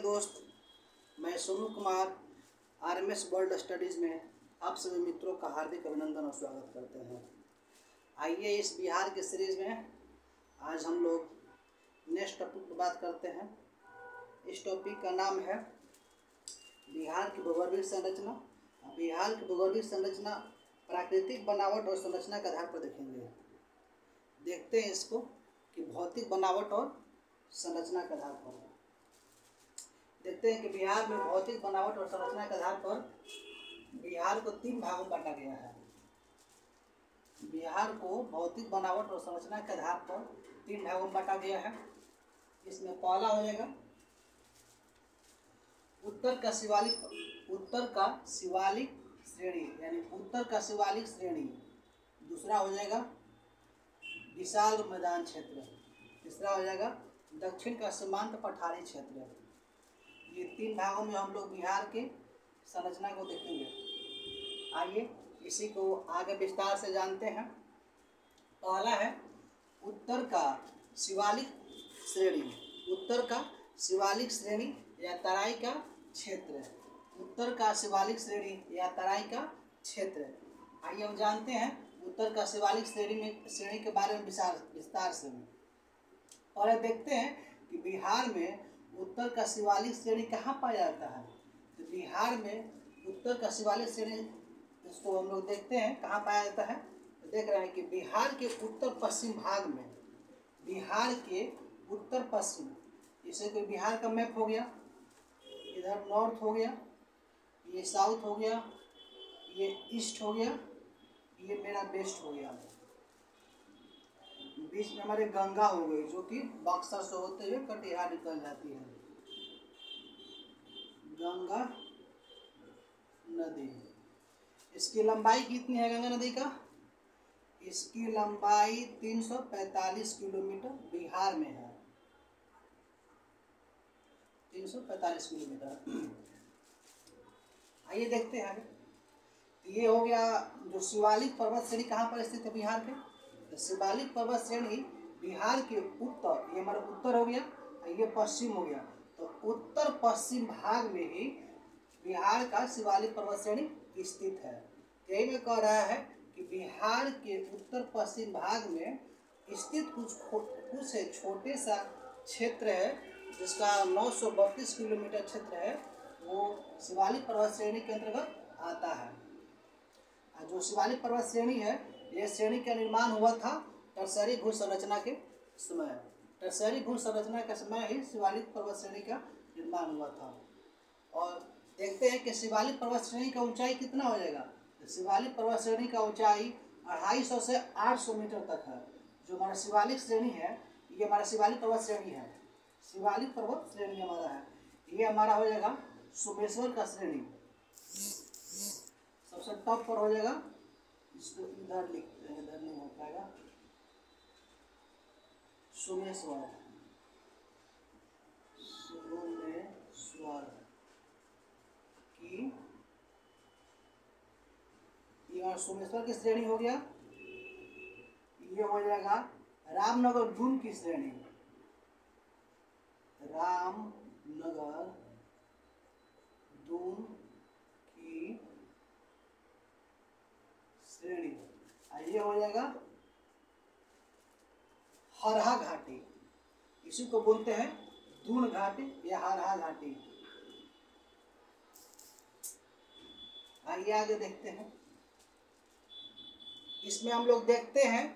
दोस्त, मैं Sonu Kumar RMS world studies में आप सभी मित्रों का हार्दिक अभिनंदन और स्वागत करते हैं। आइए इस बिहार के सीरीज़ में आज हम लोग नेक्स्ट टॉपिक पर बात करते हैं। इस टॉपिक का नाम है बिहार की भौगोलिक संरचना। बिहार की भौगोलिक संरचना प्राकृतिक बनावट और संरचना के आधार पर देखेंगे। देखते हैं इसको कि भौतिक बनावट और संरचना के आधार पर देखते हैं कि बिहार में भौतिक बनावट और संरचना के आधार पर बिहार को 3 भागों में बांटा गया है। बिहार को भौतिक बनावट और संरचना के आधार पर 3 भागों में बांटा गया है। इसमें पहला हो जाएगा उत्तर का शिवालिक श्रेणी, यानी उत्तर का शिवालिक श्रेणी। दूसरा हो जाएगा विशाल मैदान क्षेत्र। तीसरा हो जाएगा दक्षिण का सीमांत पठारी क्षेत्र। ये 3 भागों में हम लोग बिहार के संरचना को देखेंगे। आइए इसी को आगे विस्तार से जानते हैं। पहला है उत्तर का शिवालिक श्रेणी। उत्तर का शिवालिक श्रेणी या तराई का क्षेत्र। उत्तर का शिवालिक श्रेणी या तराई का क्षेत्र। आइए हम जानते हैं उत्तर का शिवालिक श्रेणी के बारे में विस्तार से। और देखते हैं कि बिहार में उत्तर का शिवालिक श्रेणी कहाँ पाया जाता है। तो बिहार में उत्तर का शिवालिक श्रेणी, इसको हम लोग देखते हैं कहाँ पाया जाता है। तो देख रहे हैं कि बिहार के उत्तर पश्चिम भाग में, बिहार के उत्तर पश्चिम, जैसे कोई बिहार का मैप हो गया, इधर नॉर्थ हो गया, ये साउथ हो गया, ये ईस्ट हो गया, ये मेरा वेस्ट हो गया। बीच में हमारे गंगा हो गई, जो कि बक्सर से होते हुए कटिहार निकल जाती है। गंगा नदी, इसकी लंबाई कितनी है गंगा नदी का? इसकी लंबाई 345 किलोमीटर बिहार में है। 345 किलोमीटर। आइए देखते हैं। ये हो गया जो शिवालिक पर्वत श्रेणी कहाँ पर स्थित है बिहार के। शिवालिक पर्वत श्रेणी बिहार के उत्तर, ये हमारा उत्तर हो गया, ये पश्चिम हो गया। तो उत्तर पश्चिम भाग में ही बिहार का शिवालिक पर्वत श्रेणी स्थित है। यही में कह रहा है कि बिहार के उत्तर पश्चिम भाग में स्थित कुछ छोटे सा क्षेत्र है, जिसका 932 किलोमीटर क्षेत्र है, वो शिवालिक पर्वत श्रेणी के अंतर्गत आता है। जो शिवालिक पर्वत श्रेणी है, यह श्रेणी का निर्माण हुआ था टर्सरी भू संरचना के समय। टर्सरी भू संरचना के समय ही शिवालिक पर्वत श्रेणी का निर्माण हुआ था। और देखते हैं कि शिवालिक पर्वत श्रेणी का ऊंचाई कितना हो जाएगा। तो शिवालिक पर्वत श्रेणी का ऊंचाई 250 से 800 मीटर तक है। जो हमारा शिवालिक श्रेणी है, ये हमारा शिवालिक पर्वत श्रेणी है। शिवालिक पर्वत श्रेणी हमारा है, ये हमारा हो जाएगा सोमेश्वर का श्रेणी। सबसे टॉप पर हो जाएगा, इसको इधर लिखते हैं, इधर नहीं हो पाएगा। सोमेश्वर की, ये सोमेश्वर की श्रेणी हो गया। ये हो जाएगा रामनगर दून की श्रेणी। रामनगर दून की श्रेणी। ये हो जाएगा हरहा घाटी, इसी को बोलते हैं दून घाटी या हरहा घाटी। आइए आगे देखते हैं। इसमें हम लोग देखते हैं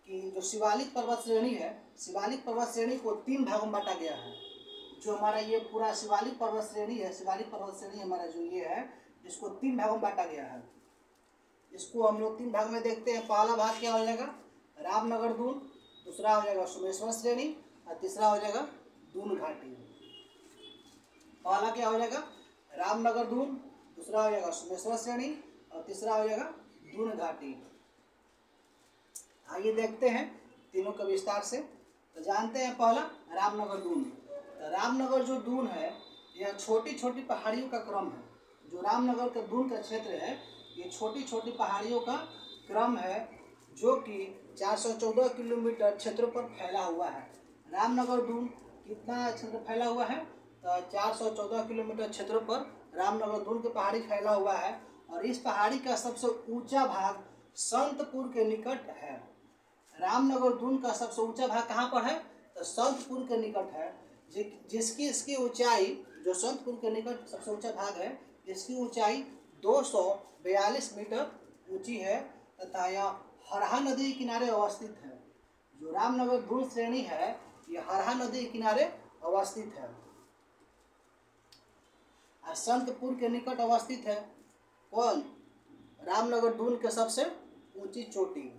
कि जो शिवालिक पर्वत श्रेणी है, शिवालिक पर्वत श्रेणी को 3 भागों में बांटा गया है। जो हमारा ये पूरा शिवालिक पर्वत श्रेणी है, शिवालिक पर्वत श्रेणी हमारा जो ये है, इसको 3 भागों में बांटा गया है। इसको हम लोग 3 भाग में देखते हैं। पहला भाग क्या हो जाएगा, रामनगर दून। दूसरा हो जाएगा सोमेश्वर श्रेणी और तीसरा हो जाएगा दून घाटी। पहला क्या हो जाएगा, रामनगर दून। दूसरा हो जाएगा सोमेश्वर श्रेणी और तीसरा हो जाएगा दून घाटी। आइए देखते हैं तीनों का विस्तार से। तो जानते हैं पहला रामनगर दून। तो रामनगर जो दून है, यह छोटी छोटी पहाड़ियों का क्रम है। जो रामनगर का दून का क्षेत्र है, ये छोटी छोटी पहाड़ियों का क्रम है, जो कि 414 किलोमीटर क्षेत्र पर फैला हुआ है। रामनगर दून कितना क्षेत्र फैला हुआ है? तो 414 किलोमीटर क्षेत्रों पर रामनगर दून की पहाड़ी फैला हुआ है और इस पहाड़ी का सबसे ऊंचा भाग संतपुर के निकट है। रामनगर दून का सबसे ऊंचा भाग कहाँ पर है? तो संतपुर के निकट है, जिसकी इसकी ऊंचाई, जो संतपुर के निकट सबसे ऊंचा भाग है, इसकी ऊंचाई 242 मीटर ऊंची है तथा यह हरहा नदी के किनारे अवस्थित है। जो रामनगर दून श्रेणी है यह हरहा नदी के किनारे अवस्थित है और संतपुर के निकट अवस्थित है। कौन? रामनगर दून के सबसे ऊंची चोटी।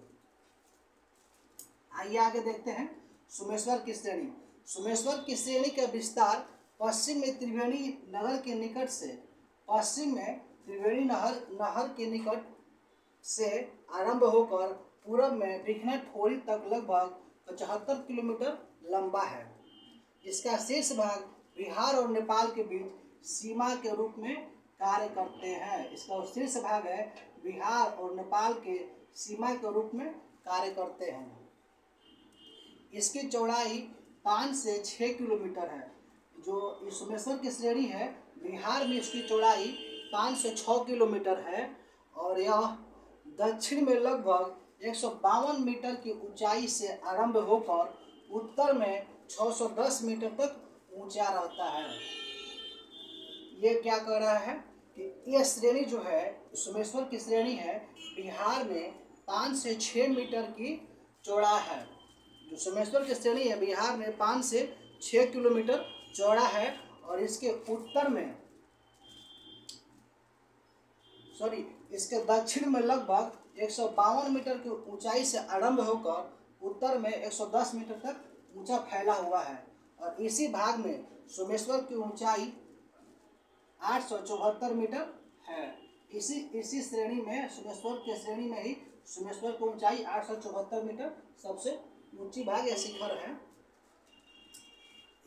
आइए आगे देखते हैं सोमेश्वर की श्रेणी। सोमेश्वर की श्रेणी का विस्तार पश्चिम में त्रिवेणी नगर के निकट से, पश्चिम में त्रिवेणी नहर के निकट से आरंभ होकर पूरब में भिखना ठोरी तक लगभग 75 किलोमीटर लंबा है। इसका शीर्ष भाग बिहार और नेपाल के बीच सीमा के रूप में कार्य करते हैं। इसका शीर्ष भाग है बिहार और नेपाल के सीमा के रूप में कार्य करते हैं। इसकी चौड़ाई 5 से 6 किलोमीटर है। जो सोमेश्वर की श्रेणी है, बिहार में इसकी चौड़ाई 5 से 6 किलोमीटर है और यह दक्षिण में लगभग 152 मीटर की ऊंचाई से आरंभ होकर उत्तर में 610 मीटर तक ऊंचा रहता है। ये क्या कह रहा है कि यह श्रेणी जो है, सोमेश्वर की श्रेणी है, बिहार में 5 से 6 मीटर की चौड़ा है। जो सोमेश्वर की श्रेणी है बिहार में 5 से 6 किलोमीटर चौड़ा है और इसके उत्तर में, इसके दक्षिण में लगभग 152 मीटर की ऊंचाई से आरंभ होकर उत्तर में 110 मीटर तक ऊंचा फैला हुआ है और इसी भाग में सोमेश्वर की ऊंचाई 874 मीटर है। इसी श्रेणी में, सोमेश्वर के श्रेणी में ही सोमेश्वर की ऊंचाई 874 मीटर सबसे ऊंची भाग या शिखर है।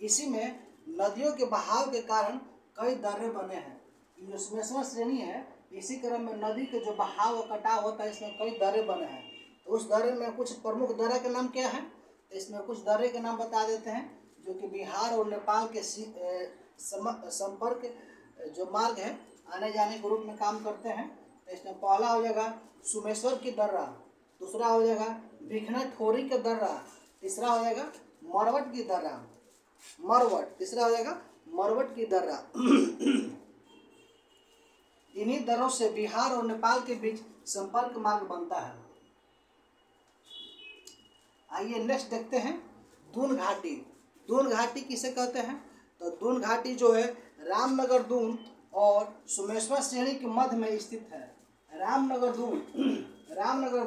इसी में नदियों के बहाव के कारण कई दर्रे बने हैं। ये सोमेश्वर श्रेणी है, इसी क्रम में नदी के जो बहाव और कटाव होता है, इसमें कई दर्रे बने हैं। तो उस दर्रे में कुछ प्रमुख दर्रे के नाम क्या है? तो इसमें कुछ दर्रे के नाम बता देते हैं जो कि बिहार और नेपाल के संपर्क जो मार्ग है, आने जाने के रूप में काम करते हैं। तो इसमें पहला हो जाएगा सोमेश्वर की दर्रा, दूसरा हो जाएगा भिखना ठोरी का दर्रा, तीसरा हो जाएगा मरवट की दर्रा, तीसरा हो जाएगा मरवट की दर्रा। इन्हीं दर्रों से बिहार और नेपाल के बीच संपर्क मार्ग बनता है। आइए नेक्स्ट देखते हैं दून घाटी। दून घाटी किसे कहते हैं? तो दून घाटी जो है रामनगर दून और सोमेश्वर श्रेणी के मध्य में स्थित है। रामनगर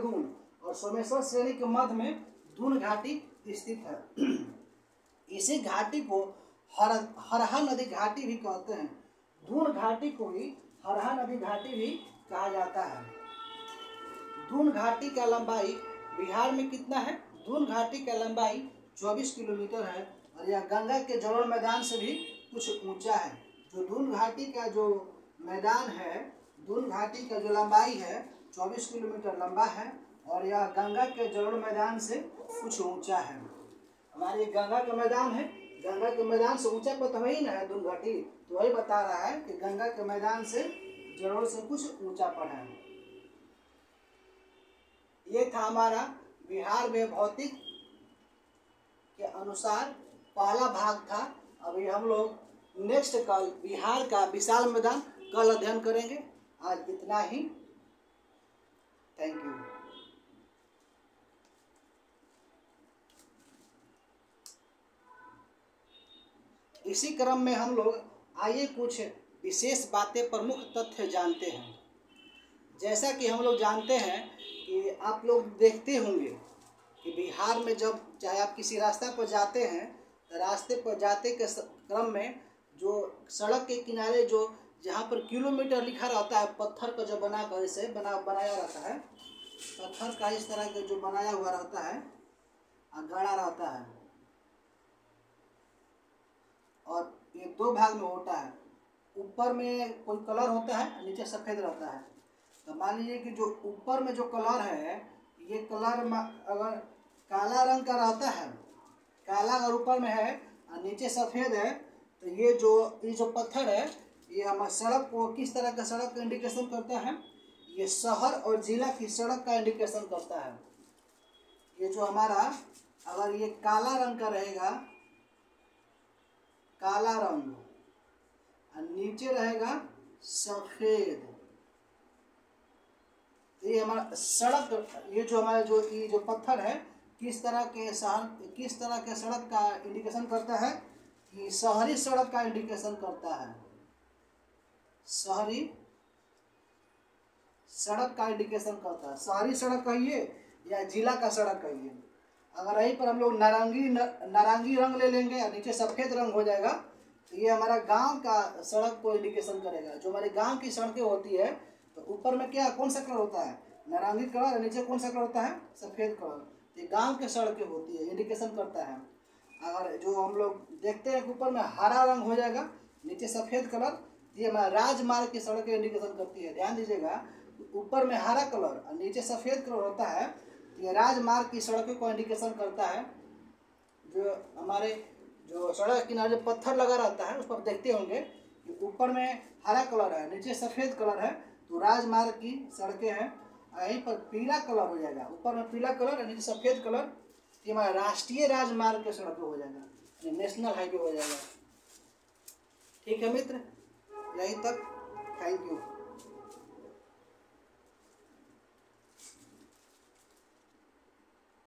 दून और सोमेश्वर श्रेणी के मध्य में दून घाटी स्थित है। इसी घाटी को हरहा नदी घाटी भी कहते हैं। दून घाटी को ही हरहा नदी घाटी भी कहा जाता है। दून घाटी का लंबाई बिहार में कितना है? दून घाटी का लंबाई 24 किलोमीटर है और यह गंगा के जलोढ़ मैदान से भी कुछ ऊंचा है। जो दून घाटी का जो मैदान है, दून घाटी का जो लंबाई है 24 किलोमीटर लंबा है और यह गंगा के जलोढ़ मैदान से कुछ ऊंचा है। हमारे गंगा का मैदान है, गंगा के मैदान से ऊंचा पता वही ना है दून घाटी, तो वही बता रहा है कि गंगा के मैदान से जलोढ़ से कुछ ऊंचा पर है। ये था हमारा बिहार में भौतिक के अनुसार पहला भाग था। अभी हम लोग नेक्स्ट कल बिहार का विशाल मैदान कल अध्ययन करेंगे। आज इतना ही। Thank you. इसी क्रम में हम लोग आइए कुछ विशेष बातें, प्रमुख तथ्य जानते हैं। जैसा कि हम लोग जानते हैं कि आप लोग देखते होंगे कि बिहार में जब चाहे आप किसी रास्ता पर जाते हैं तो रास्ते पर जाते के क्रम में जो सड़क के किनारे जो जहाँ पर किलोमीटर लिखा रहता है, पत्थर का जो बनाकर इसे बनाया रहता है, पत्थर का इस तरह का जो बनाया हुआ रहता है और गड़ा रहता है और ये दो भाग में होता है। ऊपर में कोई कलर होता है और नीचे सफ़ेद रहता है। तो मान लीजिए कि जो ऊपर में जो कलर है, ये कलर अगर काला रंग का रहता है, काला अगर ऊपर में है और नीचे सफ़ेद है, तो ये जो पत्थर है ये हमारे सड़क को, किस तरह का सड़क का इंडिकेशन करता है? ये शहर और जिला की सड़क का इंडिकेशन करता है। ये जो हमारा, अगर ये काला रंग का रहेगा, काला रंग, और नीचे रहेगा सफेद, तो ये हमारा सड़क, ये जो हमारा जो पत्थर है किस तरह के सड़क का इंडिकेशन करता है? ये शहरी सड़क का इंडिकेशन करता है। शहरी सड़क का इंडिकेशन करता है। शहरी सड़क कहिए या जिला का सड़क कहिए। अगर यहीं पर हम लोग नारंगी रंग ले लेंगे और नीचे सफ़ेद रंग हो जाएगा तो ये हमारा गांव का सड़क को इंडिकेशन करेगा। जो हमारे गांव की सड़कें होती है तो ऊपर में क्या, कौन सा कलर होता है? नारंगी कलर, और नीचे कौन सा कलर होता है? सफ़ेद कलर। ये गांव के सड़कें होती है, इंडिकेशन करता है। अगर जो हम लोग देखते हैं कि ऊपर में हरा रंग हो जाएगा, नीचे सफ़ेद कलर, ये हमारा राजमार्ग की सड़कें इंडिकेशन करती है। ध्यान दीजिएगा, ऊपर में हरा कलर और नीचे सफ़ेद कलर होता है, ये राजमार्ग की सड़कों को इंडिकेशन करता है। जो हमारे जो सड़क के किनारे जो पत्थर लगा रहता है उस पर देखते होंगे कि ऊपर में हरा कलर है, नीचे सफ़ेद कलर है, तो राजमार्ग की सड़कें हैं। यहीं पर पीला कलर हो जाएगा, ऊपर में पीला कलर और नीचे सफ़ेद कलर, ये हमारा राष्ट्रीय राजमार्ग के सड़कें हो जाएगा, नेशनल हाईवे हो जाएगा। ठीक है मित्र, यहीं तक, थैंक यू।